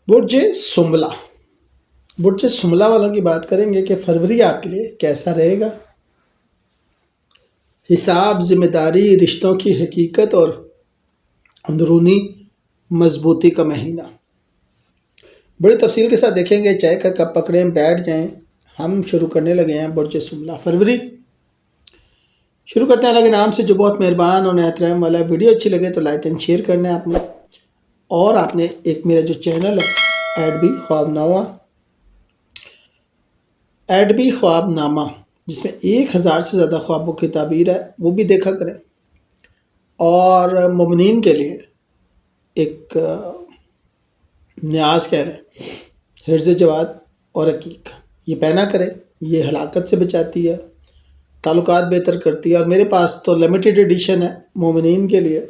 برج سنبلہ برج سنبلہ والوں کی بات کریں گے کہ فروری آپ کے لیے کیسا رہے گا۔ حساب، ذمہ داری، رشتوں کی حقیقت اور اندرونی مضبوطی کا مہینہ۔ بڑی تفصیل کے ساتھ دیکھیں گے، چائے کا کپ پکڑیں، بیٹھ جائیں، ہم شروع کرنے لگے ہیں برج سنبلہ فروری۔ شروع کرتے ہیں اللہ کے نام سے جو بہت مہربان اور نہایت رحم والا ہے۔ ویڈیو اچھی لگے تو لائک اینڈ شیئر کرنا ہے آپ نے، اور آپ نے ایک میرا جو چینل ہے ایڈ بی خواب نامہ جس میں 1000 سے زیادہ خوابوں کی تعبیر ہے، وہ بھی دیکھا کریں۔ اور مومنین کے لیے ایک نیاز کہہ رہے ہیں، حرز جواد اور عقیق، یہ پہنا کرے، یہ ہلاکت سے بچاتی ہے، تعلقات بہتر کرتی ہے۔ اور میرے پاس تو لمیٹڈ ایڈیشن ہے مومنین کے لیے،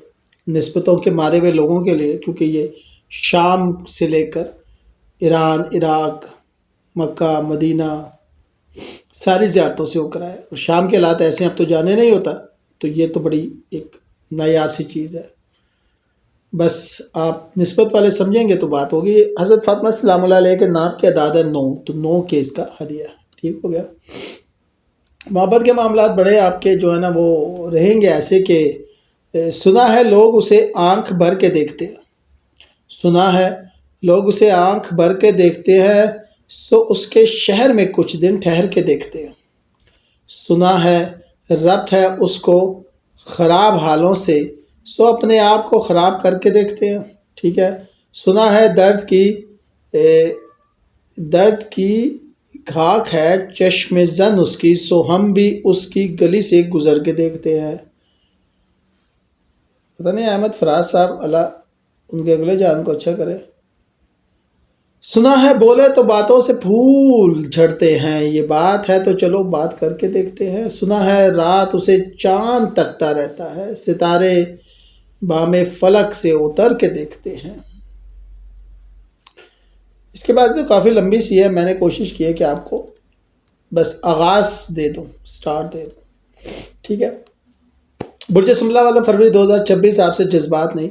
نسبتوں کے مارے ہوئے لوگوں کے لیے، کیونکہ یہ شام سے لے کر ایران، عراق، مکہ، مدینہ ساری زیارتوں سے ہو کر آئے، اور شام کے حالات ایسے ہیں اب تو جانے نہیں ہوتا، تو یہ تو بڑی ایک نایاب سی چیز ہے۔ بس آپ نسبت والے سمجھیں گے تو بات ہوگی۔ حضرت فاطمہ سلام اللہ علیہ کے نام کی اعداد ہے 9، تو 9 کے اس کا ہدیہ، ٹھیک ہو گیا۔ محبت کے معاملات بڑے آپ کے جو ہے نا وہ رہیں گے ایسے کہ سنا ہے لوگ اسے آنکھ بھر کے دیکھتے ہیں، سنا ہے لوگ اسے آنکھ بھر کے دیکھتے ہیں، سو اس کے شہر میں کچھ دن ٹھہر کے دیکھتے ہیں۔ سنا ہے ربط ہے اس کو خراب حالوں سے، سو اپنے آپ کو خراب کر کے دیکھتے ہیں، ٹھیک ہے۔ سنا ہے درد کی خاک ہے چشم زن اس کی، سو ہم بھی اس کی گلی سے گزر کے دیکھتے ہیں۔ پتہ نہیں احمد فراز صاحب اللہ ان کے اگلے جان کو اچھا کرے۔ سنا ہے بولے تو باتوں سے پھول جھڑتے ہیں، یہ بات ہے تو چلو بات کر کے دیکھتے ہیں۔ سنا ہے رات اسے چاند تکتا رہتا ہے، ستارے بام فلک سے اتر کے دیکھتے ہیں۔ اس کے بعد تو کافی لمبی سی ہے، میں نے کوشش کی ہے کہ آپ کو بس آغاز دے دوں، سٹارٹ دے دوں، ٹھیک ہے۔ برج سنبلہ والا فروری 2026 آپ سے جذبات نہیں،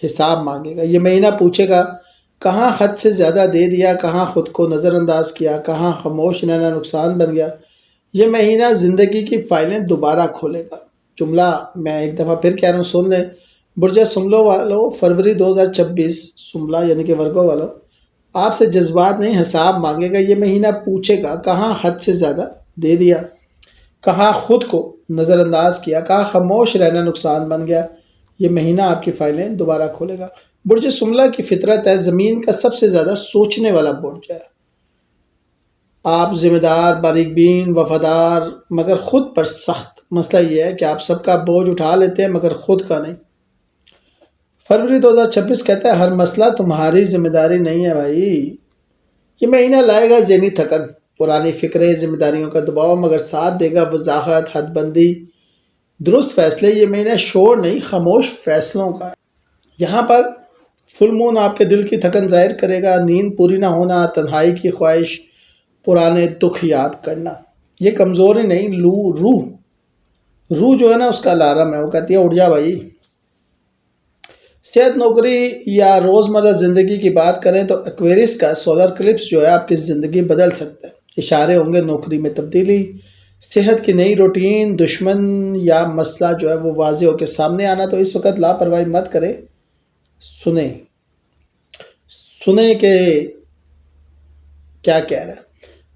حساب مانگے گا۔ یہ مہینہ پوچھے گا کہاں حد سے زیادہ دے دیا، کہاں خود کو نظر انداز کیا، کہاں خاموش رہنا نقصان بن گیا۔ یہ مہینہ زندگی کی فائلیں دوبارہ کھولے گا۔ جملہ میں ایک دفعہ پھر کہہ رہا ہوں، سن لیں۔ برج سنبلہ والو فروری 2026، سنبلہ یعنی کہ ورگو والو، آپ سے جذبات نہیں، حساب مانگے گا۔ یہ مہینہ پوچھے گا کہاں حد سے زیادہ دے دیا، کہاں خود کو نظر انداز کیا، کہاں خاموش رہنا نقصان بن گیا۔ یہ مہینہ آپ کی فائلیں دوبارہ کھولے گا۔ برج سنبلہ کی فطرت ہے، زمین کا سب سے زیادہ سوچنے والا برج ہے۔ آپ ذمہ دار، باریک بین، وفادار، مگر خود پر سخت۔ مسئلہ یہ ہے کہ آپ سب کا بوجھ اٹھا لیتے ہیں مگر خود کا نہیں۔ فروری 2026 کہتا ہے ہر مسئلہ تمہاری ذمہ داری نہیں ہے بھائی۔ یہ مہینہ لائے گا ذہنی تھکن، پرانی فکریں، ذمہ داریوں کا دباؤ، مگر ساتھ دے گا وضاحت، حد بندی، درست فیصلے۔ یہ مہینہ شور نہیں، خاموش فیصلوں کا ہے۔ یہاں پر فل مون آپ کے دل کی تھکن ظاہر کرے گا، نیند پوری نہ ہونا، تنہائی کی خواہش، پرانے دکھ یاد کرنا۔ یہ کمزوری نہیں، روح جو ہے نا اس کا الارم ہے، وہ کہتی ہے اٹھ جا بھائی۔ صحت، نوکری یا روزمرہ زندگی کی بات کریں تو ایکویریس کا سولر کلپس جو ہے آپ کی زندگی بدل سکتا ہے۔ اشارے ہوں گے نوکری میں تبدیلی، صحت کی نئی روٹین، دشمن یا مسئلہ جو ہے وہ واضح ہو کے سامنے آنا۔ تو اس وقت لاپرواہی مت کرے، سنیں کہ کیا کہہ رہا ہے۔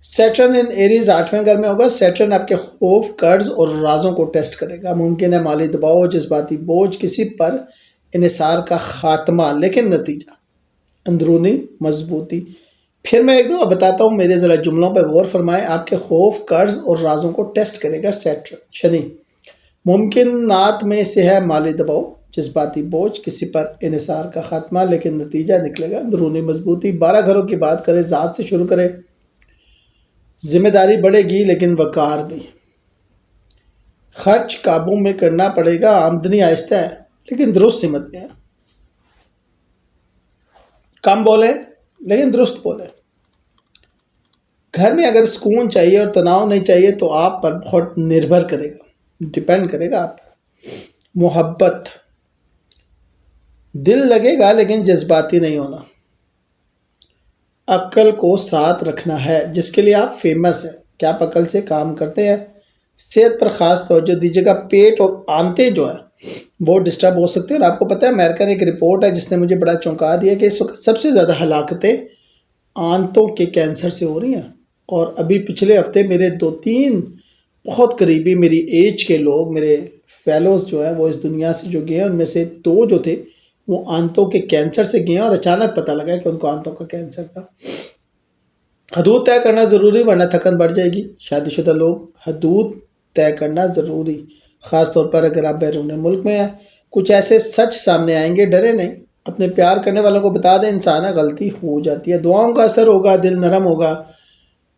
سیٹرن ان ایریز 8ویں گھر میں ہوگا۔ سیٹرن آپ کے خوف، قرض اور رازوں کو ٹیسٹ کرے گا۔ ممکن ہے مالی دباؤ، جذباتی بوجھ، کسی پر انحصار کا خاتمہ، لیکن نتیجہ اندرونی مضبوطی۔ پھر میں ایک دفعہ بتاتا ہوں، میرے ذرا جملوں پہ غور فرمائیں۔ آپ کے خوف، قرض اور رازوں کو ٹیسٹ کرے گا سیٹرن شنی۔ ممکنات میں سے ہے مالی دباؤ، جذباتی بوجھ، کسی پر انحصار کا خاتمہ، لیکن نتیجہ نکلے گا اندرونی مضبوطی۔ 12 گھروں کی بات کریں، ذات سے شروع کریں۔ ذمہ داری بڑھے گی لیکن وقار بھی۔ خرچ قابو میں کرنا پڑے گا، آمدنی آہستہ ہے لیکن درست سمت میں ہے۔ کم بولے لیکن درست بولے۔ گھر میں اگر سکون چاہیے اور تناؤ نہیں چاہیے تو آپ پر بہت نربھر کرے گا، ڈیپینڈ کرے گا آپ پر۔ محبت، دل لگے گا لیکن جذباتی نہیں ہونا۔ عقل کو ساتھ رکھنا ہے جس کے لیے آپ فیمس ہیں کہ آپ عقل سے کام کرتے ہیں. صحت پر خاص توجہ دیجیے گا. پیٹ اور آنتیں جو ہیں وہ ڈسٹرب ہو سکتے ہیں. اور آپ کو پتہ ہے امریکہ نے ایک رپورٹ ہے جس نے مجھے بڑا چونکا دیا کہ اس وقت سب سے زیادہ ہلاکتیں آنتوں کے کینسر سے ہو رہی ہیں. اور ابھی پچھلے ہفتے میرے 2-3 بہت قریبی میری ایج کے لوگ، میرے فیلوز جو ہیں وہ اس دنیا سے جو گئے ہیں، ان میں سے 2 جو تھے وہ آنتوں کے کینسر سے گئے ہیں. اور اچانک پتہ لگا کہ ان کو آنتوں کا کینسر تھا. حدود طے کرنا ضروری ورنہ تھکن بڑھ جائے گی. شادی شدہ لوگ حدود طے کرنا ضروری، خاص طور پر اگر آپ بیرون ملک میں ہیں. کچھ ایسے سچ سامنے آئیں گے، ڈرے نہیں. اپنے پیار کرنے والوں کو بتا دیں انسان ہے، غلطی ہو جاتی ہے. دعاؤں کا اثر ہوگا، دل نرم ہوگا.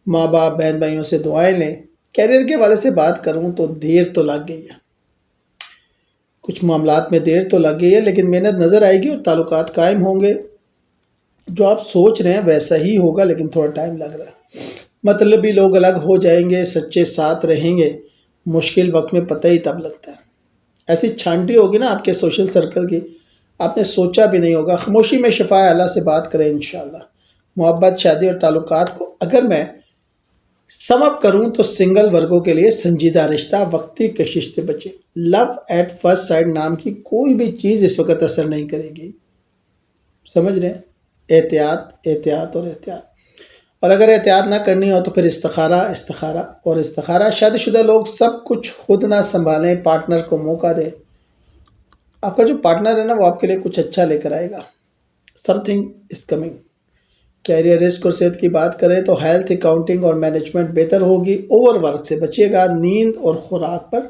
ماں باپ بہن بھائیوں سے دعائیں لیں. کیریئر کے حوالے سے بات کروں تو دیر تو لگ گئی ہے، کچھ معاملات میں دیر تو لگ گئی ہے، لیکن محنت نظر آئے گی اور تعلقات قائم ہوں گے. جو آپ سوچ رہے ہیں ویسا ہی ہوگا، لیکن تھوڑا ٹائم لگ رہا ہے. مطلبی لوگ الگ ہو جائیں گے، سچے ساتھ رہیں گے. مشکل وقت میں پتہ ہی تب لگتا ہے. ایسی چھانٹی ہوگی نا آپ کے سوشل سرکل کی، آپ نے سوچا بھی نہیں ہوگا. خاموشی میں شفا ہے، اللہ سے بات کریں انشاءاللہ. محبت، شادی اور تعلقات کو اگر میں سم اپ کروں تو سنگل ورگوں کے لیے سنجیدہ رشتہ، وقتی کشش سے بچے. لو ایٹ فرسٹ سائٹ نام کی کوئی بھی چیز اس وقت اثر نہیں کرے گی. سمجھ رہے ہیں؟ احتیاط احتیاط اور احتیاط. اور اگر احتیاط نہ کرنی ہو تو پھر استخارہ استخارہ اور استخارہ. شادی شدہ لوگ سب کچھ خود نہ سنبھالیں، پارٹنر کو موقع دیں. آپ کا جو پارٹنر ہے نا وہ آپ کے لیے کچھ اچھا لے کر آئے گا. Something is coming. Career risk اور صحت کی بات کریں تو ہیلتھ، اکاؤنٹنگ اور مینجمنٹ بہتر ہوگی. اوور ورک سے بچیے گا. نیند اور خوراک پر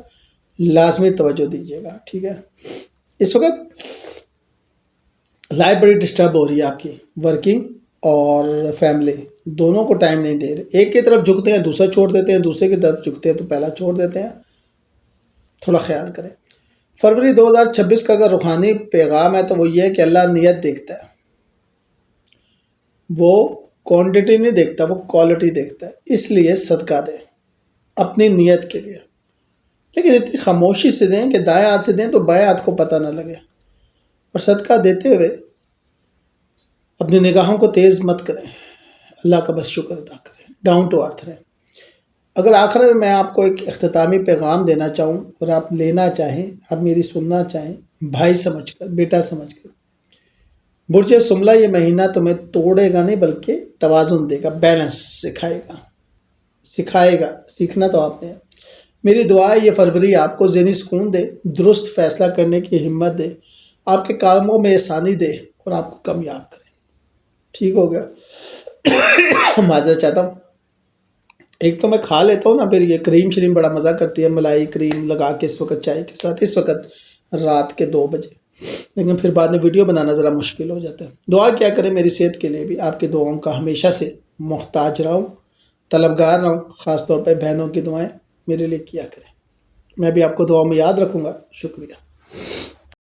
لازمی توجہ دیجیے گا. ٹھیک ہے. اس وقت لائف بڑی ڈسٹرب ہو رہی ہے آپ کی. ورکنگ اور فیملی دونوں کو ٹائم نہیں دے رہے. ایک کی طرف جھکتے ہیں دوسرا چھوڑ دیتے ہیں، دوسرے کی طرف جھکتے ہیں تو پہلا چھوڑ دیتے ہیں. تھوڑا خیال کریں. فروری 2026 کا اگر روحانی پیغام ہے تو وہ یہ ہے کہ اللہ نیت دیکھتا ہے، وہ کوانٹٹی نہیں دیکھتا، وہ کوالٹی دیکھتا ہے. اس لیے صدقہ دیں اپنی نیت کے لیے، لیکن اتنی خاموشی سے دیں کہ دائیں ہاتھ سے دیں تو بائیں ہاتھ کو پتہ نہ لگے. اور صدقہ دیتے ہوئے اپنی نگاہوں کو تیز مت کریں. اللہ کا بس شکر ادا کریں، ڈاؤن ٹو ارتھ رہیں. اگر آخر میں آپ کو ایک اختتامی پیغام دینا چاہوں اور آپ لینا چاہیں، آپ میری سننا چاہیں، بھائی سمجھ کر، بیٹا سمجھ کر، برج سملہ یہ مہینہ تمہیں توڑے گا نہیں بلکہ توازن دے گا، بیلنس سکھائے گا. سیکھنا تو آپ نے ہے. میری دعا ہے یہ فروری آپ کو ذہنی سکون دے، درست فیصلہ کرنے کی ہمت دے، آپ کے کاموں میں آسانی دے اور آپ کو کامیاب کرے. ٹھیک ہو گیا. معذرت چاہتا ہوں. ایک تو میں کھا لیتا ہوں نا، پھر یہ کریم شریم بڑا مزہ کرتی ہے، ملائی کریم لگا کے اس وقت چائے کے ساتھ، اس وقت رات کے 2 بجے. لیکن پھر بعد میں ویڈیو بنانا ذرا مشکل ہو جاتا ہے. دعا کیا کریں میری صحت کے لیے بھی. آپ کی دعاؤں کا ہمیشہ سے محتاج رہوں، طلبگار رہوں. خاص طور پہ بہنوں کی دعائیں میرے لیے کیا کریں. میں بھی آپ کو دعاؤں میں یاد رکھوں گا. شکریہ.